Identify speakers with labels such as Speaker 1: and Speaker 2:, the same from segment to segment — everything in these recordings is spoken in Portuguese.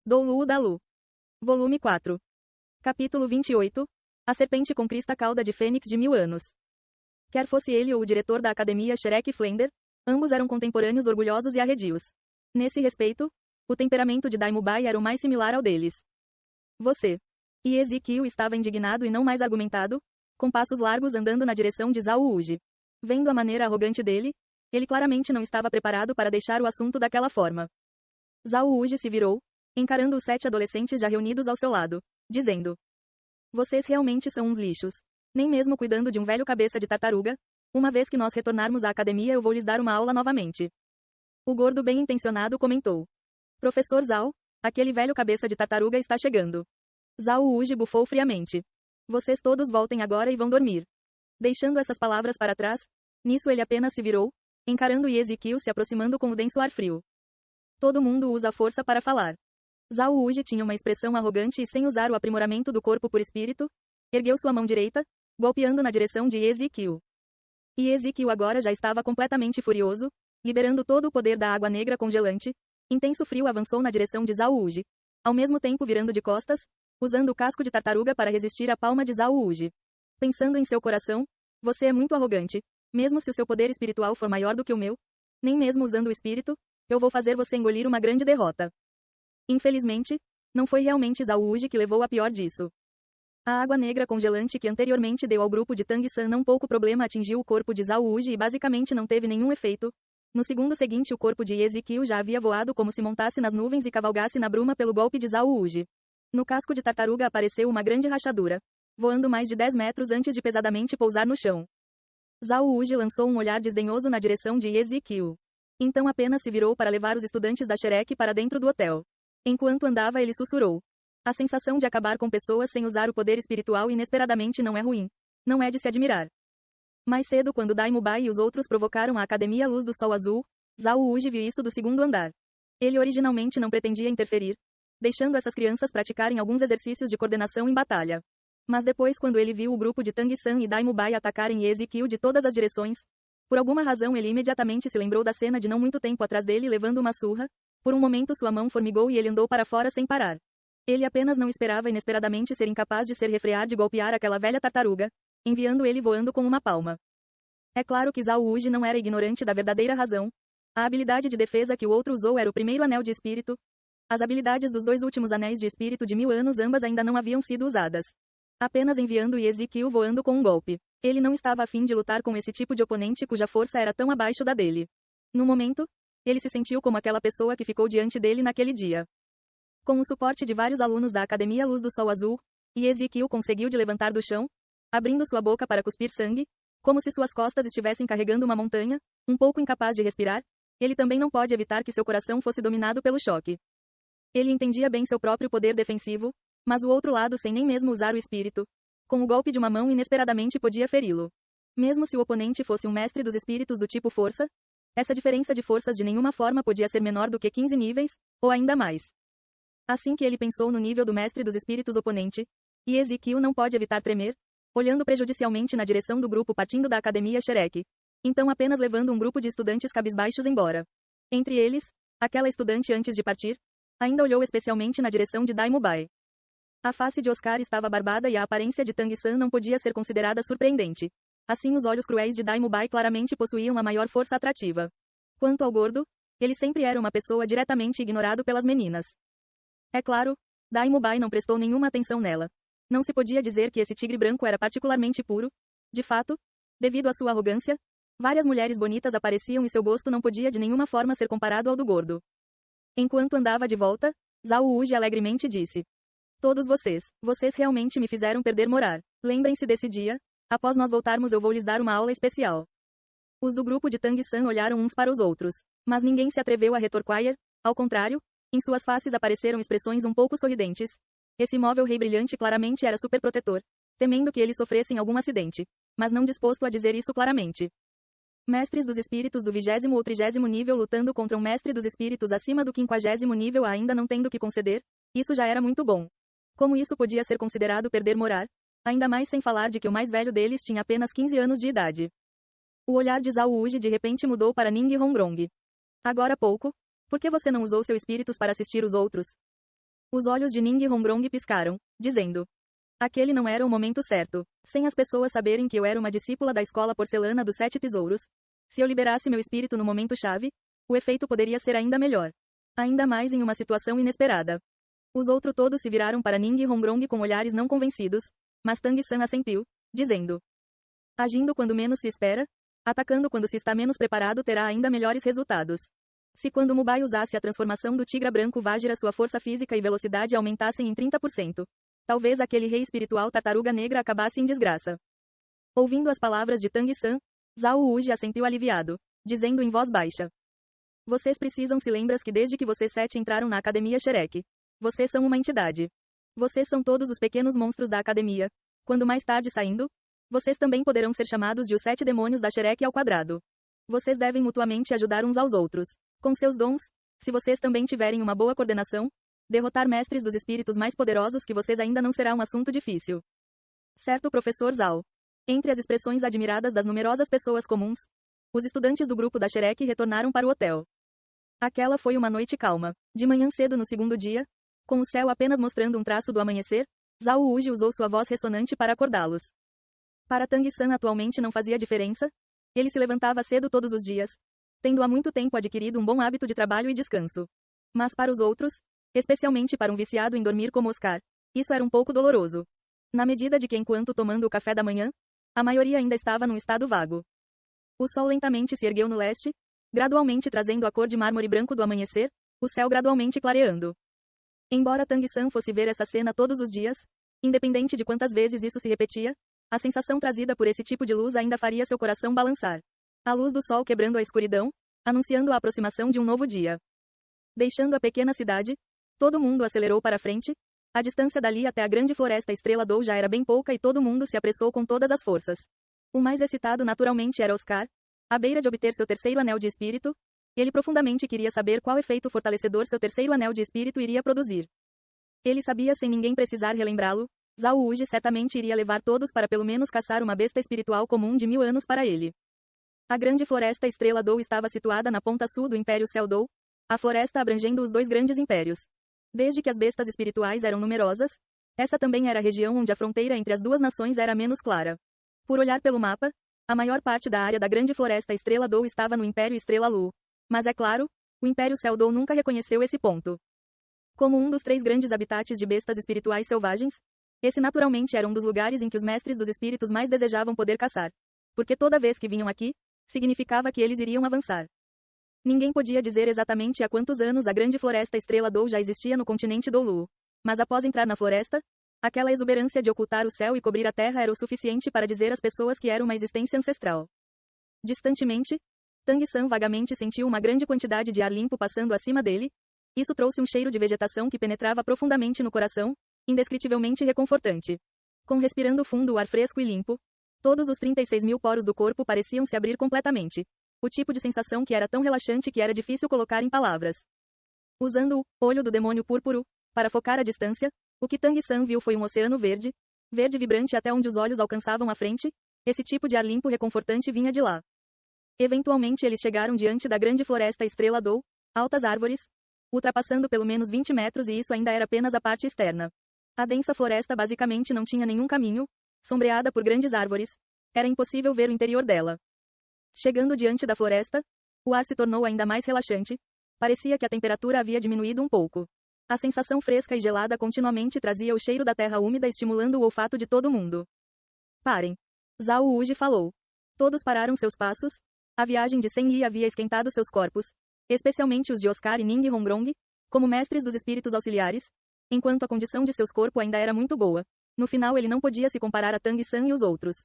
Speaker 1: Doulu Dalu. Volume 4. Capítulo 28. A serpente com crista cauda de fênix de 1000 anos. Quer fosse ele ou o diretor da academia Shrek Flender, ambos eram contemporâneos orgulhosos e arredios. Nesse respeito, o temperamento de Daimubai era o mais similar ao deles. Você. E Ezequiel estava indignado e não mais argumentado, com passos largos andando na direção de Zhao Wuji. Vendo a maneira arrogante dele, ele claramente não estava preparado para deixar o assunto daquela forma. Zhao Wuji se virou, encarando os 7 adolescentes já reunidos ao seu lado, dizendo: Vocês realmente são uns lixos. Nem mesmo cuidando de um velho cabeça de tartaruga, uma vez que nós retornarmos à academia eu vou lhes dar uma aula novamente. O gordo bem-intencionado comentou: Professor Zhao, aquele velho cabeça de tartaruga está chegando. Zhao Wuji bufou friamente. Vocês todos voltem agora e vão dormir. Deixando essas palavras para trás, nisso ele apenas se virou, encarando Ezequiel se aproximando com o denso ar frio. Todo mundo usa a força para falar. Zhao Wuji tinha uma expressão arrogante e sem usar o aprimoramento do corpo por espírito, ergueu sua mão direita, golpeando na direção de Ezequiel. E Ezequiel agora já estava completamente furioso, liberando todo o poder da água negra congelante. Intenso frio avançou na direção de Zhao Wuji, ao mesmo tempo virando de costas, usando o casco de tartaruga para resistir à palma de Zhao Wuji. Pensando em seu coração, você é muito arrogante, mesmo se o seu poder espiritual for maior do que o meu, nem mesmo usando o espírito, eu vou fazer você engolir uma grande derrota. Infelizmente, não foi realmente Zhao Wuji que levou a pior disso. A água negra congelante que anteriormente deu ao grupo de Tang-san não pouco problema atingiu o corpo de Zhao Wuji e basicamente não teve nenhum efeito. No segundo seguinte o corpo de Ezequiel já havia voado como se montasse nas nuvens e cavalgasse na bruma pelo golpe de Zhao Wuji. No casco de tartaruga apareceu uma grande rachadura, voando mais de 10 metros antes de pesadamente pousar no chão. Zhao Wuji lançou um olhar desdenhoso na direção de Ezequiel. Então apenas se virou para levar os estudantes da Shrek para dentro do hotel. Enquanto andava ele sussurrou: A sensação de acabar com pessoas sem usar o poder espiritual inesperadamente não é ruim. Não é de se admirar. Mais cedo quando Daimubai e os outros provocaram a Academia Luz do Sol Azul, Zhao Wuji viu isso do segundo andar. Ele originalmente não pretendia interferir, deixando essas crianças praticarem alguns exercícios de coordenação em batalha. Mas depois quando ele viu o grupo de Tang-san e Daimubai atacarem Ezequiel de todas as direções, por alguma razão ele imediatamente se lembrou da cena de não muito tempo atrás dele levando uma surra. Por um momento sua mão formigou e ele andou para fora sem parar. Ele apenas não esperava inesperadamente ser incapaz de ser refrear de golpear aquela velha tartaruga, enviando ele voando com uma palma. É claro que Zhao Wuji não era ignorante da verdadeira razão. A habilidade de defesa que o outro usou era o primeiro anel de espírito. As habilidades dos 2 últimos anéis de espírito de 1000 anos ambas ainda não haviam sido usadas. Apenas enviando Ezequiel voando com um golpe. Ele não estava a fim de lutar com esse tipo de oponente cuja força era tão abaixo da dele. No momento, ele se sentiu como aquela pessoa que ficou diante dele naquele dia. Com o suporte de vários alunos da Academia Luz do Sol Azul, Ezequiel conseguiu de levantar do chão, abrindo sua boca para cuspir sangue, como se suas costas estivessem carregando uma montanha, um pouco incapaz de respirar. Ele também não pode evitar que seu coração fosse dominado pelo choque. Ele entendia bem seu próprio poder defensivo, mas o outro lado sem nem mesmo usar o espírito. Com o golpe de uma mão inesperadamente podia feri-lo. Mesmo se o oponente fosse um mestre dos espíritos do tipo força, essa diferença de forças de nenhuma forma podia ser menor do que 15 níveis, ou ainda mais. Assim que ele pensou no nível do mestre dos espíritos oponente, Ezequiel não pode evitar tremer, olhando prejudicialmente na direção do grupo partindo da academia Shrek. Então apenas levando um grupo de estudantes cabisbaixos embora. Entre eles, aquela estudante antes de partir, ainda olhou especialmente na direção de Daimubai. A face de Oscar estava barbada e a aparência de Tang-san não podia ser considerada surpreendente. Assim os olhos cruéis de Daimubai claramente possuíam a maior força atrativa. Quanto ao gordo, ele sempre era uma pessoa diretamente ignorado pelas meninas. É claro, Daimubai não prestou nenhuma atenção nela. Não se podia dizer que esse tigre branco era particularmente puro. De fato, devido à sua arrogância, várias mulheres bonitas apareciam e seu gosto não podia de nenhuma forma ser comparado ao do gordo. Enquanto andava de volta, Zhao Wuji alegremente disse: Todos vocês realmente me fizeram perder morar. Lembrem-se desse dia. Após nós voltarmos eu vou lhes dar uma aula especial. Os do grupo de Tang-san olharam uns para os outros, mas ninguém se atreveu a retorquir. Ao contrário, em suas faces apareceram expressões um pouco sorridentes. Esse móvel rei brilhante claramente era superprotetor, temendo que eles sofressem algum acidente, mas não disposto a dizer isso claramente. Mestres dos espíritos do 20º ou 30º nível lutando contra um mestre dos espíritos acima do 50º nível ainda não tendo que conceder, isso já era muito bom. Como isso podia ser considerado perder morar? Ainda mais sem falar de que o mais velho deles tinha apenas 15 anos de idade. O olhar de Zhao Wuji de repente mudou para Ning Hongrong. Agora há pouco, por que você não usou seu espíritos para assistir os outros? Os olhos de Ning Hongrong piscaram, dizendo: aquele não era o momento certo. Sem as pessoas saberem que eu era uma discípula da escola porcelana dos 7 tesouros, se eu liberasse meu espírito no momento-chave, o efeito poderia ser ainda melhor. Ainda mais em uma situação inesperada. Os outros todos se viraram para Ning Hongrong com olhares não convencidos, mas Tang San assentiu, dizendo: agindo quando menos se espera, atacando quando se está menos preparado terá ainda melhores resultados. Se quando Mubai usasse a transformação do Tigra Branco Vajra sua força física e velocidade aumentassem em 30%, talvez aquele rei espiritual Tartaruga Negra acabasse em desgraça. Ouvindo as palavras de Tang San, Zhao Wuji assentiu aliviado, dizendo em voz baixa: vocês precisam se lembrar que desde que vocês 7 entraram na Academia Shrek, vocês são uma entidade. Vocês são todos os pequenos monstros da academia. Quando mais tarde saindo, vocês também poderão ser chamados de os 7 demônios da Shrek ao quadrado. Vocês devem mutuamente ajudar uns aos outros. Com seus dons, se vocês também tiverem uma boa coordenação, derrotar mestres dos espíritos mais poderosos que vocês ainda não será um assunto difícil. Certo, professor Zhao. Entre as expressões admiradas das numerosas pessoas comuns, os estudantes do grupo da Shrek retornaram para o hotel. Aquela foi uma noite calma. De manhã cedo no segundo dia, com o céu apenas mostrando um traço do amanhecer, Zhao Wuji usou sua voz ressonante para acordá-los. Para Tang San atualmente não fazia diferença. Ele se levantava cedo todos os dias, tendo há muito tempo adquirido um bom hábito de trabalho e descanso. Mas para os outros, especialmente para um viciado em dormir como Oscar, isso era um pouco doloroso. Na medida de que enquanto tomando o café da manhã, a maioria ainda estava num estado vago. O sol lentamente se ergueu no leste, gradualmente trazendo a cor de mármore branco do amanhecer, o céu gradualmente clareando. Embora Tang San fosse ver essa cena todos os dias, independente de quantas vezes isso se repetia, a sensação trazida por esse tipo de luz ainda faria seu coração balançar. A luz do sol quebrando a escuridão, anunciando a aproximação de um novo dia. Deixando a pequena cidade, todo mundo acelerou para frente. A distância dali até a grande floresta Estrela Dou já era bem pouca e todo mundo se apressou com todas as forças. O mais excitado naturalmente era Oscar, à beira de obter seu terceiro anel de espírito. Ele profundamente queria saber qual efeito fortalecedor seu terceiro anel de espírito iria produzir. Ele sabia sem ninguém precisar relembrá-lo, Zhao Wuji certamente iria levar todos para pelo menos caçar uma besta espiritual comum de 1000 anos para ele. A grande floresta Estrela Dou estava situada na ponta sul do Império Céu Dou, a floresta abrangendo os 2 grandes impérios. Desde que as bestas espirituais eram numerosas, essa também era a região onde a fronteira entre as 2 nações era menos clara. Por olhar pelo mapa, a maior parte da área da grande floresta Estrela Dou estava no Império Estrela Lu. Mas é claro, o Império Céu Dou nunca reconheceu esse ponto. Como um dos 3 grandes habitats de bestas espirituais selvagens, esse naturalmente era um dos lugares em que os mestres dos espíritos mais desejavam poder caçar. Porque toda vez que vinham aqui, significava que eles iriam avançar. Ninguém podia dizer exatamente há quantos anos a grande floresta Estrela Dou já existia no continente Doulu. Mas após entrar na floresta, aquela exuberância de ocultar o céu e cobrir a terra era o suficiente para dizer às pessoas que era uma existência ancestral. Distantemente, Tang San vagamente sentiu uma grande quantidade de ar limpo passando acima dele. Isso trouxe um cheiro de vegetação que penetrava profundamente no coração, indescritivelmente reconfortante. Com respirando fundo o ar fresco e limpo, todos os 36.000 poros do corpo pareciam se abrir completamente. O tipo de sensação que era tão relaxante que era difícil colocar em palavras. Usando o olho do demônio púrpuro para focar a distância, o que Tang San viu foi um oceano verde, verde vibrante até onde os olhos alcançavam a frente. Esse tipo de ar limpo reconfortante vinha de lá. Eventualmente eles chegaram diante da grande floresta Estrela Dou, altas árvores, ultrapassando pelo menos 20 metros e isso ainda era apenas a parte externa. A densa floresta basicamente não tinha nenhum caminho, sombreada por grandes árvores. Era impossível ver o interior dela. Chegando diante da floresta, o ar se tornou ainda mais relaxante. Parecia que a temperatura havia diminuído um pouco. A sensação fresca e gelada continuamente trazia o cheiro da terra úmida estimulando o olfato de todo mundo. Parem. Zhao Wuji falou. Todos pararam seus passos. A viagem de 100 li havia esquentado seus corpos, especialmente os de Oscar e Ning Hongrong, como mestres dos espíritos auxiliares, enquanto a condição de seus corpos ainda era muito boa. No final ele não podia se comparar a Tang San e os outros.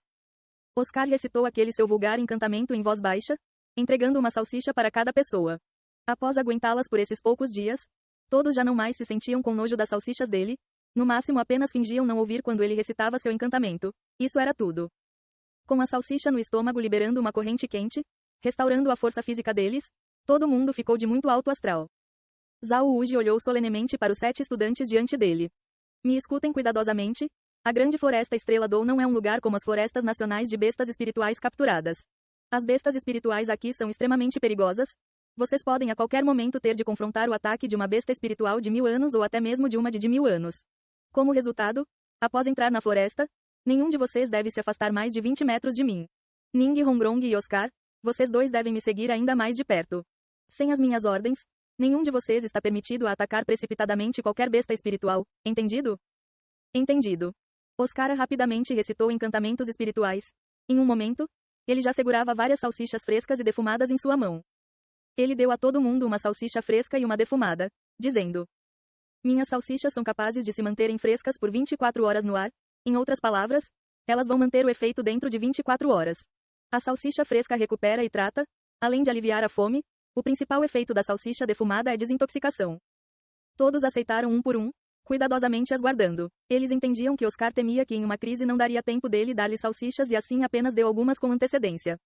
Speaker 1: Oscar recitou aquele seu vulgar encantamento em voz baixa, entregando uma salsicha para cada pessoa. Após aguentá-las por esses poucos dias, todos já não mais se sentiam com nojo das salsichas dele, no máximo apenas fingiam não ouvir quando ele recitava seu encantamento. Isso era tudo. Com a salsicha no estômago liberando uma corrente quente, restaurando a força física deles, todo mundo ficou de muito alto astral. Zhao Wuji olhou solenemente para os 7 estudantes diante dele. Me escutem cuidadosamente. A grande floresta Estrela Dou não é um lugar como as florestas nacionais de bestas espirituais capturadas. As bestas espirituais aqui são extremamente perigosas. Vocês podem a qualquer momento ter de confrontar o ataque de uma besta espiritual de 1000 anos ou até mesmo de uma de 1000 anos. Como resultado, após entrar na floresta, nenhum de vocês deve se afastar mais de 20 metros de mim. Ning, Hongrong e Oscar, vocês dois devem me seguir ainda mais de perto. Sem as minhas ordens, nenhum de vocês está permitido a atacar precipitadamente qualquer besta espiritual, entendido? Entendido. Oscar rapidamente recitou encantamentos espirituais. Em um momento, ele já segurava várias salsichas frescas e defumadas em sua mão. Ele deu a todo mundo uma salsicha fresca e uma defumada, dizendo: minhas salsichas são capazes de se manterem frescas por 24 horas no ar, em outras palavras, elas vão manter o efeito dentro de 24 horas. A salsicha fresca recupera e trata, além de aliviar a fome, o principal efeito da salsicha defumada é desintoxicação. Todos aceitaram um por um, cuidadosamente as guardando. Eles entendiam que Oscar temia que em uma crise não daria tempo dele dar-lhe salsichas e assim apenas deu algumas com antecedência.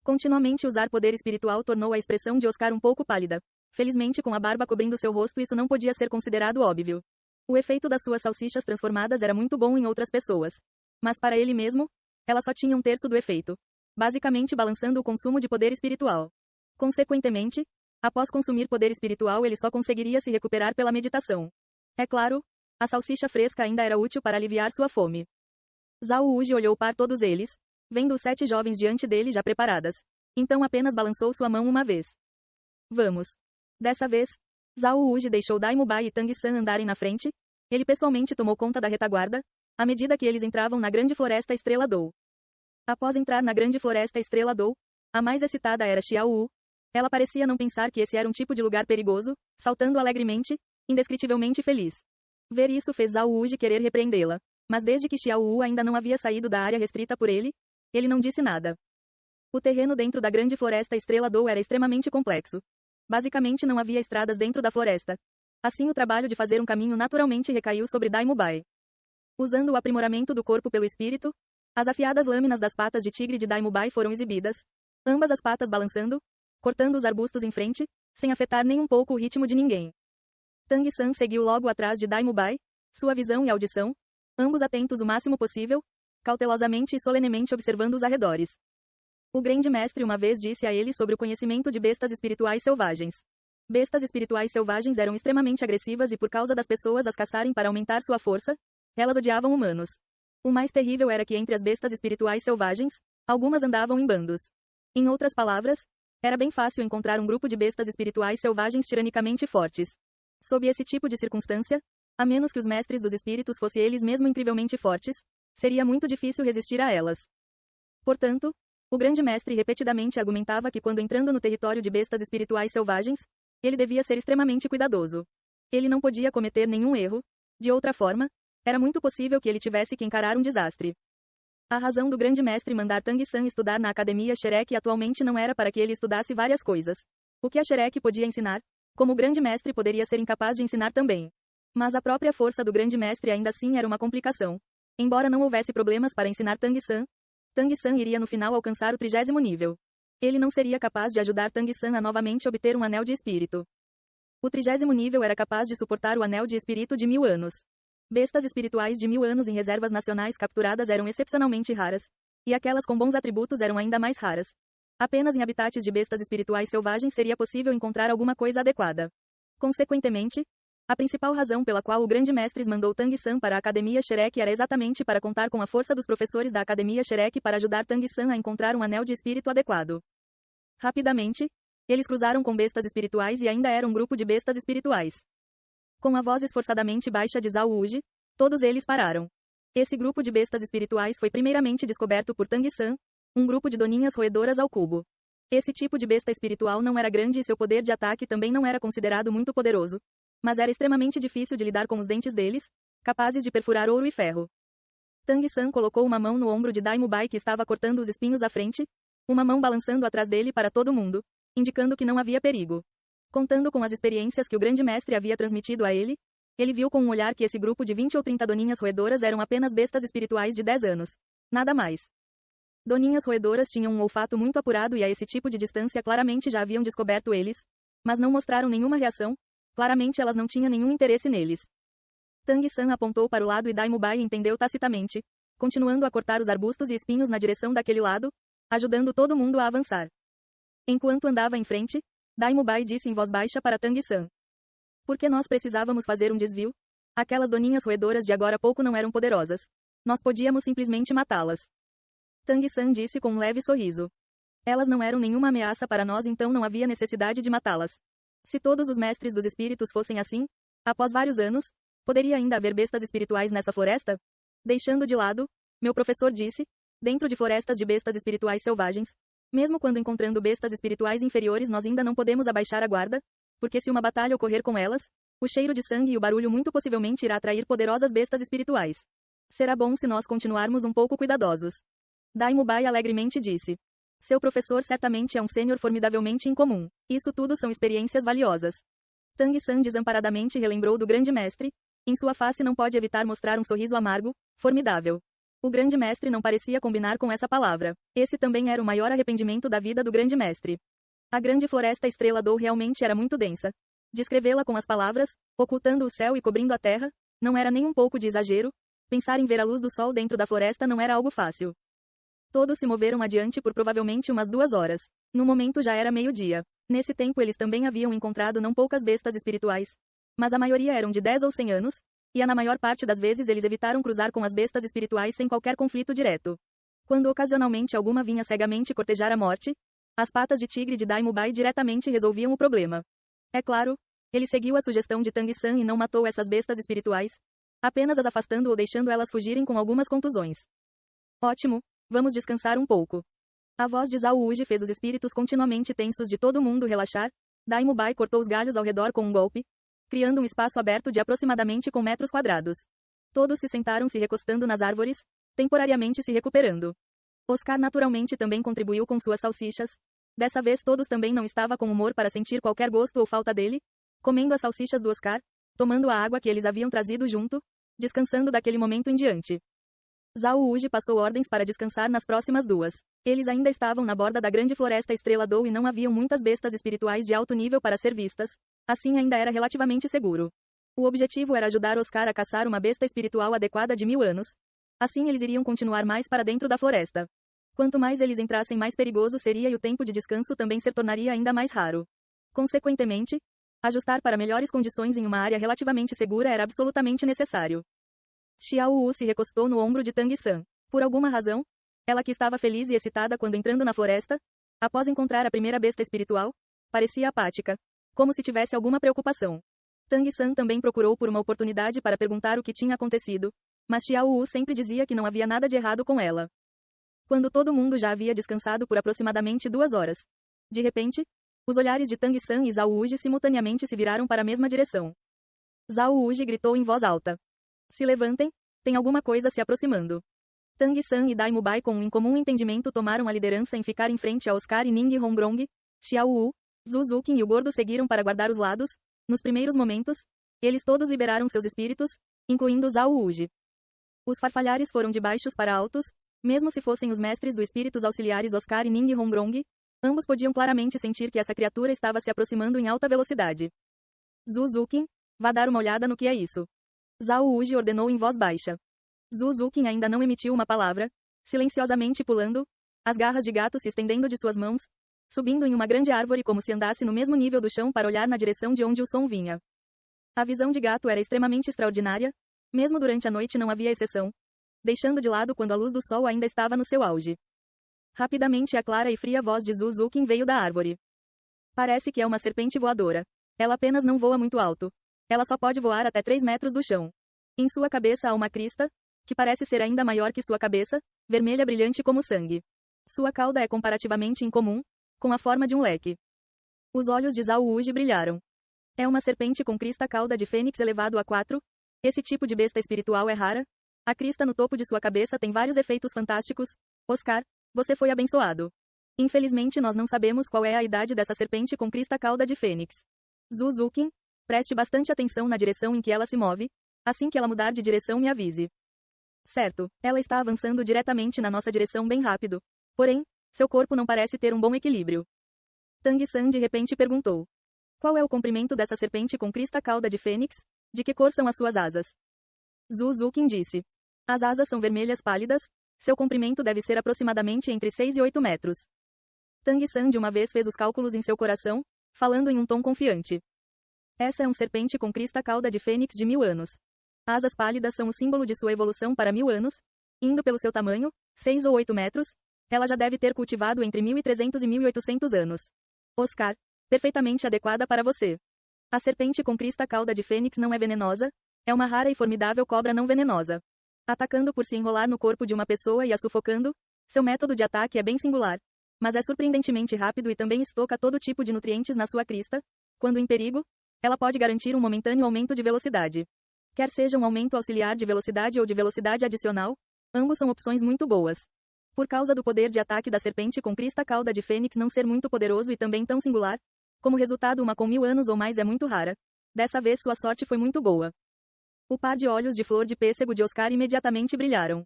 Speaker 1: Continuamente usar poder espiritual tornou a expressão de Oscar um pouco pálida. Felizmente, com a barba cobrindo seu rosto, isso não podia ser considerado óbvio. O efeito das suas salsichas transformadas era muito bom em outras pessoas. Mas para ele mesmo, ela só tinha um terço do efeito, basicamente balançando o consumo de poder espiritual. Consequentemente, após consumir poder espiritual, ele só conseguiria se recuperar pela meditação. É claro, a salsicha fresca ainda era útil para aliviar sua fome. Zhao Wuji olhou para todos eles, vendo os 7 jovens diante dele já preparadas. Então apenas balançou sua mão uma vez. Vamos. Dessa vez, Zhao Wuji deixou Dai Mubai e Tang San andarem na frente. Ele pessoalmente tomou conta da retaguarda, à medida que eles entravam na grande floresta Estrela Dou. Após entrar na grande floresta Estrela Dou, a mais excitada era Xiao Wu. Ela parecia não pensar que esse era um tipo de lugar perigoso, saltando alegremente, indescritivelmente feliz. Ver isso fez Zhao Wuji querer repreendê-la. Mas desde que Xiao Wu ainda não havia saído da área restrita por ele não disse nada. O terreno dentro da grande floresta Estrela Dou era extremamente complexo. Basicamente não havia estradas dentro da floresta. Assim o trabalho de fazer um caminho naturalmente recaiu sobre Dai Mubai. Usando o aprimoramento do corpo pelo espírito, as afiadas lâminas das patas de tigre de Dai Mubai foram exibidas, ambas as patas balançando, cortando os arbustos em frente, sem afetar nem um pouco o ritmo de ninguém. Tang San seguiu logo atrás de Dai Mubai, sua visão e audição, ambos atentos o máximo possível, cautelosamente e solenemente observando os arredores. O grande mestre uma vez disse a ele sobre o conhecimento de bestas espirituais selvagens. Bestas espirituais selvagens eram extremamente agressivas e por causa das pessoas as caçarem para aumentar sua força, elas odiavam humanos. O mais terrível era que entre as bestas espirituais selvagens, algumas andavam em bandos. Em outras palavras, era bem fácil encontrar um grupo de bestas espirituais selvagens tiranicamente fortes. Sob esse tipo de circunstância, a menos que os mestres dos espíritos fossem eles mesmos incrivelmente fortes, seria muito difícil resistir a elas. Portanto, o grande mestre repetidamente argumentava que quando entrando no território de bestas espirituais selvagens, ele devia ser extremamente cuidadoso. Ele não podia cometer nenhum erro, de outra forma, era muito possível que ele tivesse que encarar um desastre. A razão do grande mestre mandar Tang San estudar na academia Shrek atualmente não era para que ele estudasse várias coisas. O que a Shrek podia ensinar, como o grande mestre poderia ser incapaz de ensinar também. Mas a própria força do grande mestre ainda assim era uma complicação. Embora não houvesse problemas para ensinar Tang San iria no final alcançar o 30º nível. Ele não seria capaz de ajudar Tang San a novamente obter um anel de espírito. O 30º nível era capaz de suportar o anel de espírito de 1000 anos. Bestas espirituais de 1000 anos em reservas nacionais capturadas eram excepcionalmente raras, e aquelas com bons atributos eram ainda mais raras. Apenas em habitats de bestas espirituais selvagens seria possível encontrar alguma coisa adequada. Consequentemente, a principal razão pela qual o grande mestre mandou Tang San para a Academia Shrek era exatamente para contar com a força dos professores da Academia Shrek para ajudar Tang San a encontrar um anel de espírito adequado. Rapidamente, eles cruzaram com bestas espirituais e ainda era um grupo de bestas espirituais. Com a voz esforçadamente baixa de Zhao Wuji, todos eles pararam. Esse grupo de bestas espirituais foi primeiramente descoberto por Tang San, um grupo de doninhas roedoras ao cubo. Esse tipo de besta espiritual não era grande e seu poder de ataque também não era considerado muito poderoso. Mas era extremamente difícil de lidar com os dentes deles, capazes de perfurar ouro e ferro. Tang San colocou uma mão no ombro de Dai Mubai que estava cortando os espinhos à frente, uma mão balançando atrás dele para todo mundo, indicando que não havia perigo. Contando com as experiências que o grande mestre havia transmitido a ele viu com um olhar que esse grupo de 20 ou 30 doninhas roedoras eram apenas bestas espirituais de 10 anos. Nada mais. Doninhas roedoras tinham um olfato muito apurado e a esse tipo de distância claramente já haviam descoberto eles, mas não mostraram nenhuma reação. Claramente elas não tinham nenhum interesse neles. Tang San apontou para o lado e Dai Mubai entendeu tacitamente, continuando a cortar os arbustos e espinhos na direção daquele lado, ajudando todo mundo a avançar. Enquanto andava em frente, Daimubai disse em voz baixa para Tang-san. Por que nós precisávamos fazer um desvio? Aquelas doninhas roedoras de agora a pouco não eram poderosas. Nós podíamos simplesmente matá-las. Tang-san disse com um leve sorriso. Elas não eram nenhuma ameaça para nós, então não havia necessidade de matá-las. Se todos os mestres dos espíritos fossem assim, após vários anos, poderia ainda haver bestas espirituais nessa floresta? Deixando de lado, meu professor disse, dentro de florestas de bestas espirituais selvagens, mesmo quando encontrando bestas espirituais inferiores nós ainda não podemos abaixar a guarda, porque se uma batalha ocorrer com elas, o cheiro de sangue e o barulho muito possivelmente irá atrair poderosas bestas espirituais. Será bom se nós continuarmos um pouco cuidadosos. Daimubai alegremente disse. Seu professor certamente é um sênior formidavelmente incomum. Isso tudo são experiências valiosas. Tang-san desamparadamente relembrou do grande mestre. Em sua face não pode evitar mostrar um sorriso amargo, formidável. O grande mestre não parecia combinar com essa palavra. Esse também era o maior arrependimento da vida do grande mestre. A grande floresta Estrela Dou realmente era muito densa. Descrevê-la com as palavras, ocultando o céu e cobrindo a terra, não era nem um pouco de exagero. Pensar em ver a luz do sol dentro da floresta não era algo fácil. Todos se moveram adiante por provavelmente umas 2 horas. No momento já era meio-dia. Nesse tempo eles também haviam encontrado não poucas bestas espirituais. Mas a maioria eram de 10 ou 100 anos, e na maior parte das vezes eles evitaram cruzar com as bestas espirituais sem qualquer conflito direto. Quando ocasionalmente alguma vinha cegamente cortejar a morte, as patas de tigre de Daimubai diretamente resolviam o problema. É claro, ele seguiu a sugestão de Tang-san e não matou essas bestas espirituais, apenas as afastando ou deixando elas fugirem com algumas contusões. Ótimo, vamos descansar um pouco. A voz de Zhao Wuji fez os espíritos continuamente tensos de todo mundo relaxar. Daimubai cortou os galhos ao redor com um golpe, criando um espaço aberto de aproximadamente com metros quadrados. Todos se sentaram se recostando nas árvores, temporariamente se recuperando. Oscar naturalmente também contribuiu com suas salsichas. Dessa vez todos também não estava com humor para sentir qualquer gosto ou falta dele, comendo as salsichas do Oscar, tomando a água que eles haviam trazido junto, descansando daquele momento em diante. Zhao Wuji passou ordens para descansar nas próximas 2. Eles ainda estavam na borda da grande floresta Estrela Dou e não haviam muitas bestas espirituais de alto nível para ser vistas, assim ainda era relativamente seguro. O objetivo era ajudar Oscar a caçar uma besta espiritual adequada de 1000 anos. Assim eles iriam continuar mais para dentro da floresta. Quanto mais eles entrassem, mais perigoso seria e o tempo de descanso também se tornaria ainda mais raro. Consequentemente, ajustar para melhores condições em uma área relativamente segura era absolutamente necessário. Xiao Wu se recostou no ombro de Tang-san. Por alguma razão, ela que estava feliz e excitada quando entrando na floresta, após encontrar a primeira besta espiritual, parecia apática, como se tivesse alguma preocupação. Tang-san também procurou por uma oportunidade para perguntar o que tinha acontecido, mas Xiao Wu sempre dizia que não havia nada de errado com ela. Quando todo mundo já havia descansado por aproximadamente 2 horas. De repente, os olhares de Tang-san e Zhao Wuji simultaneamente se viraram para a mesma direção. Zhao Wuji gritou em voz alta. Se levantem, tem alguma coisa se aproximando. Tang-san e Daimubai com um incomum entendimento tomaram a liderança em ficar em frente a Oscar e Ning Hongrong. Xiao Wu, Zhu Zuqin e o gordo seguiram para guardar os lados. Nos primeiros momentos, eles todos liberaram seus espíritos, incluindo Zhao Wuji. Os farfalhares foram de baixos para altos, mesmo se fossem os mestres do espíritos auxiliares Oscar e Ning Hongrong, ambos podiam claramente sentir que essa criatura estava se aproximando em alta velocidade. Zhu Zuqin, vá dar uma olhada no que é isso. Zhao Wuji ordenou em voz baixa. Zhu Zuqin ainda não emitiu uma palavra, silenciosamente pulando, as garras de gato se estendendo de suas mãos, subindo em uma grande árvore como se andasse no mesmo nível do chão para olhar na direção de onde o som vinha. A visão de gato era extremamente extraordinária, mesmo durante a noite não havia exceção, deixando de lado quando a luz do sol ainda estava no seu auge. Rapidamente a clara e fria voz de Zhu Zuqin veio da árvore. Parece que é uma serpente voadora. Ela apenas não voa muito alto. Ela só pode voar até 3 metros do chão. Em sua cabeça há uma crista, que parece ser ainda maior que sua cabeça, vermelha brilhante como sangue. Sua cauda é comparativamente incomum, com a forma de um leque. Os olhos de Zhao Wuji brilharam. É uma serpente com crista cauda de fênix elevado a 4. Esse tipo de besta espiritual é rara. A crista no topo de sua cabeça tem vários efeitos fantásticos. Oscar, você foi abençoado. Infelizmente nós não sabemos qual é a idade dessa serpente com crista cauda de fênix. Zhu Zuqin, preste bastante atenção na direção em que ela se move. Assim que ela mudar de direção, me avise. Certo, ela está avançando diretamente na nossa direção bem rápido. Porém, seu corpo não parece ter um bom equilíbrio. Tang-san de repente perguntou. Qual é o comprimento dessa serpente com crista cauda de fênix? De que cor são as suas asas? Zhu Zuqin disse. As asas são vermelhas pálidas. Seu comprimento deve ser aproximadamente entre 6 e 8 metros. Tang-san de uma vez fez os cálculos em seu coração. falando em um tom confiante. Essa é uma serpente com crista cauda de fênix de 1000 anos. Asas pálidas são o símbolo de sua evolução para 1000 anos. Indo pelo seu tamanho, 6 ou 8 metros, ela já deve ter cultivado entre 1300 e 1800 anos. Oscar, perfeitamente adequada para você. A serpente com crista cauda de fênix não é venenosa, é uma rara e formidável cobra não venenosa. Atacando por se enrolar no corpo de uma pessoa e a sufocando, seu método de ataque é bem singular, mas é surpreendentemente rápido e também estoca todo tipo de nutrientes na sua crista. Quando em perigo, ela pode garantir um momentâneo aumento de velocidade. Quer seja um aumento auxiliar de velocidade ou de velocidade adicional, ambos são opções muito boas. Por causa do poder de ataque da serpente com crista cauda de fênix não ser muito poderoso e também tão singular, como resultado uma com 1000 anos ou mais é muito rara. Dessa vez sua sorte foi muito boa. O par de olhos de flor de pêssego de Oscar imediatamente brilharam.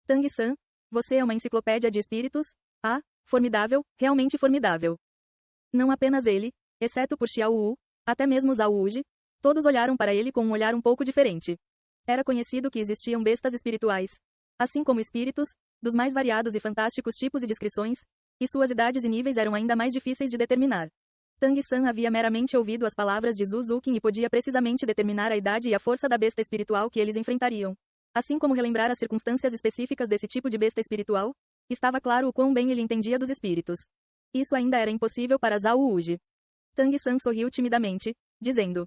Speaker 1: Tang-san, você é uma enciclopédia de espíritos? Ah, formidável, realmente formidável. Não apenas ele, exceto por Xiao Wu, até mesmo Zhao Wuji, todos olharam para ele com um olhar um pouco diferente. Era conhecido que existiam bestas espirituais, assim como espíritos, dos mais variados e fantásticos tipos e descrições, e suas idades e níveis eram ainda mais difíceis de determinar. Tang-san havia meramente ouvido as palavras de Zhu Zuqin e podia precisamente determinar a idade e a força da besta espiritual que eles enfrentariam. Assim como relembrar as circunstâncias específicas desse tipo de besta espiritual, estava claro o quão bem ele entendia dos espíritos. Isso ainda era impossível para Zhao Wuji. Tang-san sorriu timidamente, dizendo: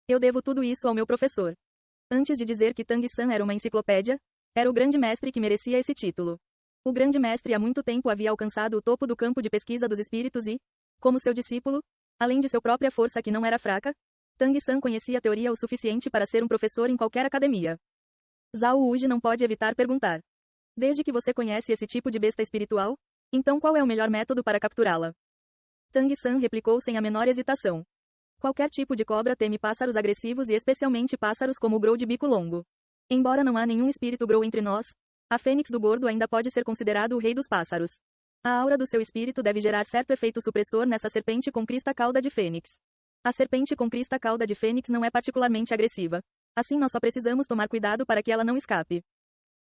Speaker 1: eu devo tudo isso ao meu professor. Antes de dizer que Tang-san era uma enciclopédia, era o grande mestre que merecia esse título. O grande mestre há muito tempo havia alcançado o topo do campo de pesquisa dos espíritos e, como seu discípulo, além de sua própria força que não era fraca, Tang-san conhecia a teoria o suficiente para ser um professor em qualquer academia. Zhao Wuji não pode evitar perguntar: desde que você conhece esse tipo de besta espiritual, então qual é o melhor método para capturá-la? Tang-san replicou sem a menor hesitação: qualquer tipo de cobra teme pássaros agressivos e especialmente pássaros como o grou de bico longo. Embora não há nenhum espírito grou entre nós, a fênix do gordo ainda pode ser considerado o rei dos pássaros. A aura do seu espírito deve gerar certo efeito supressor nessa serpente com crista cauda de fênix. A serpente com crista cauda de fênix não é particularmente agressiva. Assim nós só precisamos tomar cuidado para que ela não escape.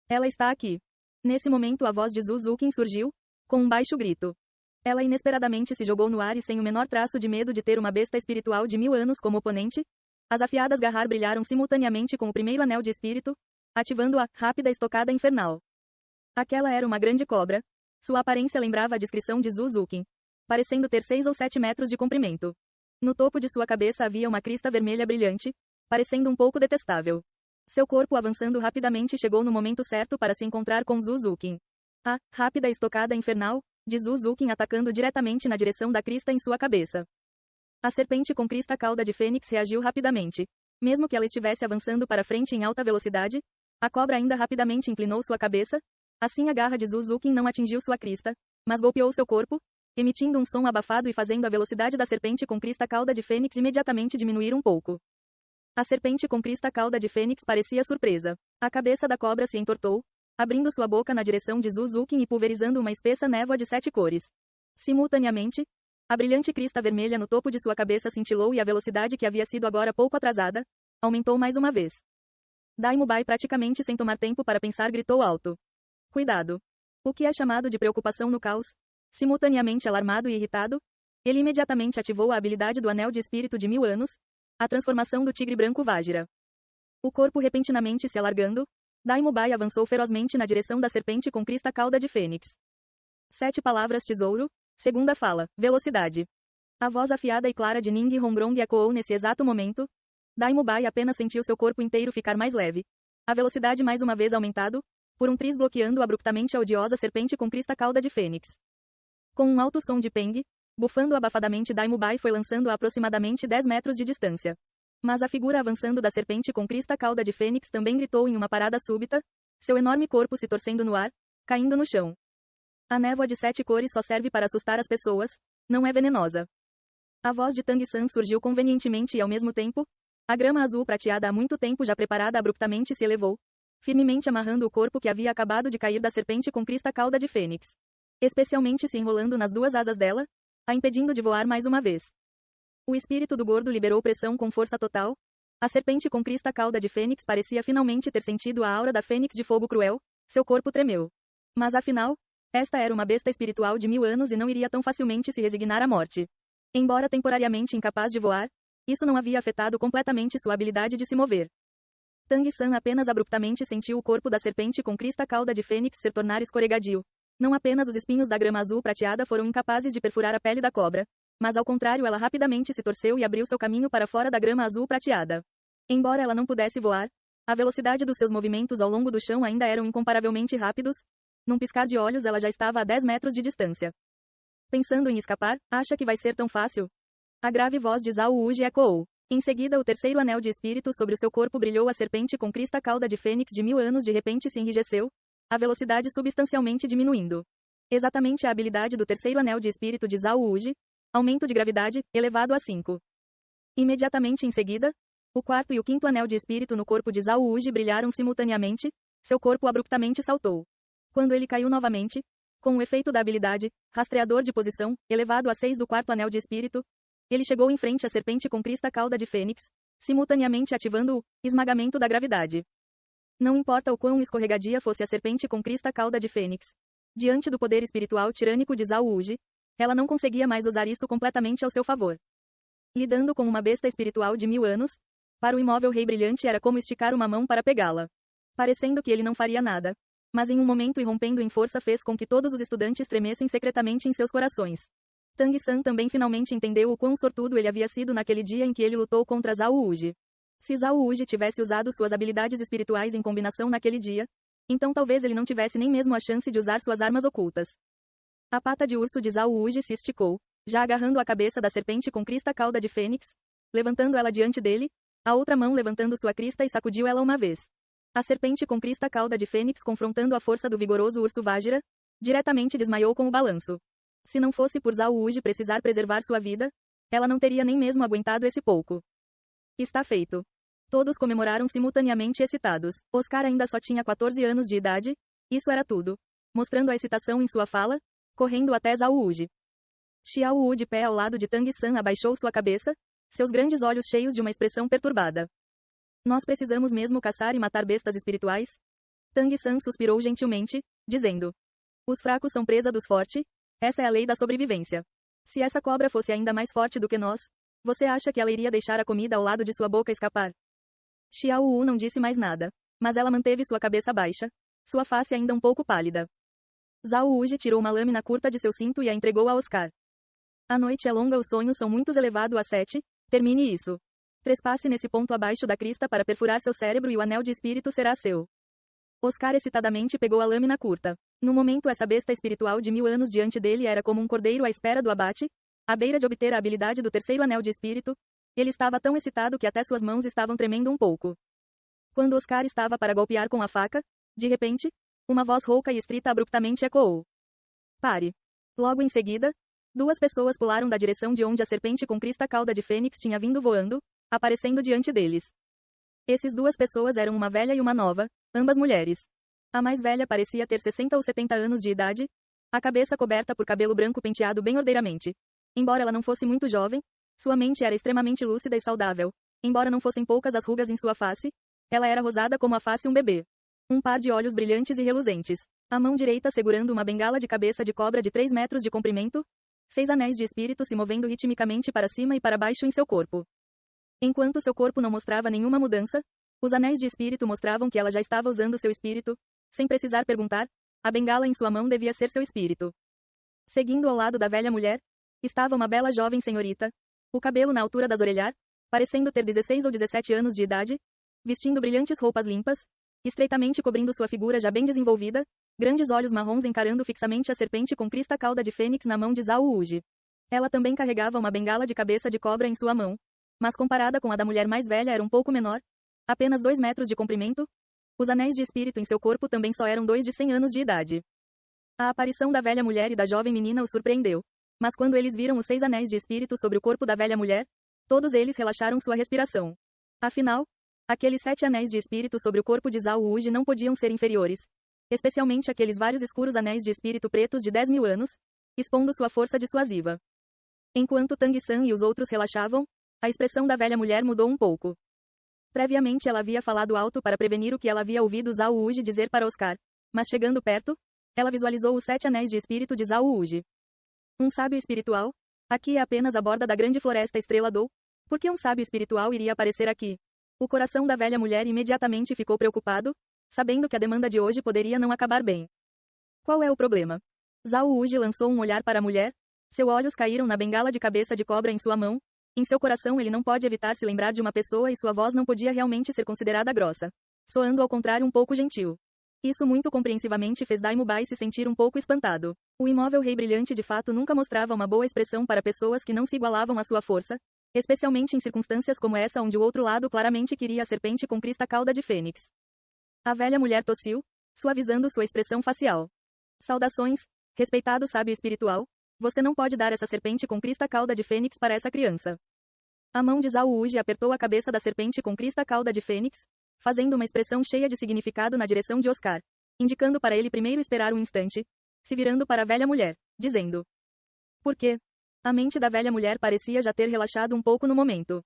Speaker 1: Ela está aqui. Nesse momento a voz de Zhu Zuqin surgiu, com um baixo grito. Ela inesperadamente se jogou no ar e sem o menor traço de medo de ter uma besta espiritual de 1000 anos como oponente, as afiadas garras brilharam simultaneamente com o primeiro anel de espírito, ativando a rápida estocada infernal. Aquela era uma grande cobra. Sua aparência lembrava a descrição de Zhu Zuqin, parecendo ter 6 ou 7 metros de comprimento. No topo de sua cabeça havia uma crista vermelha brilhante, parecendo um pouco detestável. Seu corpo avançando rapidamente chegou no momento certo para se encontrar com Zhu Zuqin. A rápida estocada infernal de Zhu Zuqin atacando diretamente na direção da crista em sua cabeça. A serpente com crista cauda de fênix reagiu rapidamente. Mesmo que ela estivesse avançando para frente em alta velocidade, a cobra ainda rapidamente inclinou sua cabeça. Assim a garra de Zhu Zuqin não atingiu sua crista, mas golpeou seu corpo, emitindo um som abafado e fazendo a velocidade da serpente com crista cauda de fênix imediatamente diminuir um pouco. A serpente com crista cauda de fênix parecia surpresa. A cabeça da cobra se entortou, abrindo sua boca na direção de Zhu Zuqin e pulverizando uma espessa névoa de 7 cores. Simultaneamente, a brilhante crista vermelha no topo de sua cabeça cintilou e a velocidade que havia sido agora pouco atrasada, aumentou mais uma vez. Daimubai praticamente sem tomar tempo para pensar gritou alto: cuidado! O que é chamado de preocupação no caos? Simultaneamente alarmado e irritado, ele imediatamente ativou a habilidade do Anel de Espírito de 1000 anos, a transformação do tigre branco Vajra. O corpo repentinamente se alargando, Daimubai avançou ferozmente na direção da serpente com crista cauda de fênix. 7 palavras tesouro, segunda fala, velocidade. A voz afiada e clara de Ning Hongrong ecoou nesse exato momento. Daimubai apenas sentiu seu corpo inteiro ficar mais leve. A velocidade mais uma vez aumentado, por um triz bloqueando abruptamente a odiosa serpente com crista cauda de fênix. Com um alto som de peng, bufando abafadamente Daimubai foi lançando a aproximadamente 10 metros de distância. Mas a figura avançando da serpente com crista cauda de fênix também gritou em uma parada súbita, seu enorme corpo se torcendo no ar, caindo no chão. A névoa de 7 cores só serve para assustar as pessoas, não é venenosa. A voz de Tang-san surgiu convenientemente e ao mesmo tempo, a grama azul prateada há muito tempo já preparada abruptamente se elevou, firmemente amarrando o corpo que havia acabado de cair da serpente com crista cauda de fênix. Especialmente se enrolando nas 2 asas dela, a impedindo de voar mais uma vez. O espírito do gordo liberou pressão com força total. A serpente com crista cauda de fênix parecia finalmente ter sentido a aura da fênix de fogo cruel, seu corpo tremeu. Mas afinal, esta era uma besta espiritual de 1000 anos e não iria tão facilmente se resignar à morte. Embora temporariamente incapaz de voar, isso não havia afetado completamente sua habilidade de se mover. Tang San apenas abruptamente sentiu o corpo da serpente com crista cauda de fênix se tornar escorregadio. Não apenas os espinhos da grama azul prateada foram incapazes de perfurar a pele da cobra, mas ao contrário ela rapidamente se torceu e abriu seu caminho para fora da grama azul prateada. Embora ela não pudesse voar, a velocidade dos seus movimentos ao longo do chão ainda eram incomparavelmente rápidos. Num piscar de olhos ela já estava a 10 metros de distância. Pensando em escapar, acha que vai ser tão fácil? A grave voz de Zhao Wuji ecoou. Em seguida o terceiro anel de espírito sobre o seu corpo brilhou. A serpente com crista cauda de fênix de 1000 anos de repente se enrijeceu, a velocidade substancialmente diminuindo. Exatamente a habilidade do terceiro anel de espírito de Zhao Wuji, aumento de gravidade, elevado a 5. Imediatamente em seguida, o quarto e o quinto anel de espírito no corpo de Zhao Wuji brilharam simultaneamente, seu corpo abruptamente saltou. Quando ele caiu novamente, com o efeito da habilidade, rastreador de posição, elevado a 6 do quarto anel de espírito, ele chegou em frente à serpente com crista cauda de fênix, simultaneamente ativando o esmagamento da gravidade. Não importa o quão escorregadia fosse a serpente com crista cauda de fênix. Diante do poder espiritual tirânico de Zhao Wuji, ela não conseguia mais usar isso completamente ao seu favor. Lidando com uma besta espiritual de 1000 anos, para o imóvel rei brilhante era como esticar uma mão para pegá-la. Parecendo que ele não faria nada. Mas em um momento irrompendo em força fez com que todos os estudantes tremessem secretamente em seus corações. Tang San também finalmente entendeu o quão sortudo ele havia sido naquele dia em que ele lutou contra Zhao Wuji. Se Zhao Wuji tivesse usado suas habilidades espirituais em combinação naquele dia, então talvez ele não tivesse nem mesmo a chance de usar suas armas ocultas. A pata de urso de Zhao Wuji se esticou, já agarrando a cabeça da serpente com crista cauda de fênix, levantando ela diante dele, a outra mão levantando sua crista e sacudiu ela uma vez. A serpente com crista cauda de fênix confrontando a força do vigoroso urso Vajra, diretamente desmaiou com o balanço. Se não fosse por Zhao Wuji precisar preservar sua vida, ela não teria nem mesmo aguentado esse pouco. Está feito. Todos comemoraram simultaneamente excitados. Oscar ainda só tinha 14 anos de idade, isso era tudo. Mostrando a excitação em sua fala, correndo até Zhao Wuji. Xiao Wu de pé ao lado de Tang San abaixou sua cabeça, seus grandes olhos cheios de uma expressão perturbada. Nós precisamos mesmo caçar e matar bestas espirituais? Tang San suspirou gentilmente, dizendo. Os fracos são presa dos fortes, essa é a lei da sobrevivência. Se essa cobra fosse ainda mais forte do que nós, você acha que ela iria deixar a comida ao lado de sua boca escapar? Xiao Wu não disse mais nada, mas ela manteve sua cabeça baixa, sua face ainda um pouco pálida. Zhao Wuji tirou uma lâmina curta de seu cinto e a entregou a Oscar. A noite é longa, os sonhos são muitos elevado a 7, termine isso. Trespasse nesse ponto abaixo da crista para perfurar seu cérebro e o anel de espírito será seu. Oscar excitadamente pegou a lâmina curta. No momento essa besta espiritual de 1000 anos diante dele era como um cordeiro à espera do abate, à beira de obter a habilidade do terceiro anel de espírito. Ele estava tão excitado que até suas mãos estavam tremendo um pouco. Quando Oscar estava para golpear com a faca, de repente, uma voz rouca e estrita abruptamente ecoou. Pare. Logo em seguida, duas pessoas pularam da direção de onde a serpente com crista cauda de fênix tinha vindo voando, aparecendo diante deles. Essas duas pessoas eram uma velha e uma nova, ambas mulheres. A mais velha parecia ter 60 ou 70 anos de idade, a cabeça coberta por cabelo branco penteado bem ordeiramente. Embora ela não fosse muito jovem, sua mente era extremamente lúcida e saudável. Embora não fossem poucas as rugas em sua face, ela era rosada como a face um bebê. Um par de olhos brilhantes e reluzentes. A mão direita segurando uma bengala de cabeça de cobra de 3 metros de comprimento. 6 anéis de espírito se movendo ritmicamente para cima e para baixo em seu corpo. Enquanto seu corpo não mostrava nenhuma mudança, os anéis de espírito mostravam que ela já estava usando seu espírito. Sem precisar perguntar, a bengala em sua mão devia ser seu espírito. Seguindo ao lado da velha mulher, estava uma bela jovem senhorita, o cabelo na altura das orelhas, parecendo ter 16 ou 17 anos de idade, vestindo brilhantes roupas limpas, estreitamente cobrindo sua figura já bem desenvolvida, grandes olhos marrons encarando fixamente a serpente com crista cauda de fênix na mão de Zhao Wuji. Ela também carregava uma bengala de cabeça de cobra em sua mão, mas comparada com a da mulher mais velha era um pouco menor, apenas 2 metros de comprimento. Os anéis de espírito em seu corpo também só eram 2 de 100 anos de idade. A aparição da velha mulher e da jovem menina os surpreendeu. Mas quando eles viram os 6 anéis de espírito sobre o corpo da velha mulher, todos eles relaxaram sua respiração. Afinal, aqueles 7 anéis de espírito sobre o corpo de Zhao Wuji não podiam ser inferiores. Especialmente aqueles vários escuros anéis de espírito pretos de 10.000 anos, expondo sua força dissuasiva. Enquanto Tang San e os outros relaxavam, a expressão da velha mulher mudou um pouco. Previamente ela havia falado alto para prevenir o que ela havia ouvido Zhao Wuji dizer para Oscar, mas chegando perto, ela visualizou os 7 anéis de espírito de Zhao Wuji. Um sábio espiritual, Aqui é apenas a borda da grande floresta Estrela d'Or. Por que um sábio espiritual iria aparecer aqui? O coração da velha mulher imediatamente ficou preocupado, sabendo que a demanda de hoje poderia não acabar bem. Qual é o problema? Zhao Wuji lançou um olhar para a mulher. Seus olhos caíram na bengala de cabeça de cobra em sua mão. Em seu coração ele não pode evitar se lembrar de uma pessoa e sua voz não podia realmente ser considerada grossa, soando ao contrário um pouco gentil. Isso muito compreensivamente fez Dai Mubai se sentir um pouco espantado. O imóvel rei brilhante de fato nunca mostrava uma boa expressão para pessoas que não se igualavam à sua força, especialmente em circunstâncias como essa onde o outro lado claramente queria a serpente com crista cauda de fênix. A velha mulher tossiu, suavizando sua expressão facial. Saudações, respeitado sábio espiritual. Você não pode dar essa serpente com crista cauda de fênix para essa criança. A mão de Zhao Wuji apertou a cabeça da serpente com crista cauda de fênix, fazendo uma expressão cheia de significado na direção de Oscar, indicando para ele primeiro esperar um instante, se virando para a velha mulher, dizendo: Por quê? A mente da velha mulher parecia já ter relaxado um pouco no momento.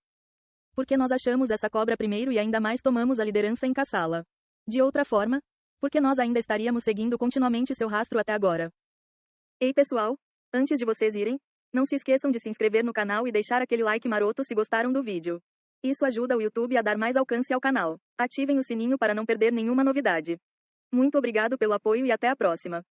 Speaker 1: Porque nós achamos essa cobra primeiro e ainda mais tomamos a liderança em caçá-la. De outra forma, porque nós ainda estaríamos seguindo continuamente seu rastro até agora. Ei pessoal, antes de vocês irem, não se esqueçam de se inscrever no canal e deixar aquele like maroto se gostaram do vídeo. Isso ajuda o YouTube a dar mais alcance ao canal. Ativem o sininho para não perder nenhuma novidade. Muito obrigado pelo apoio e até a próxima.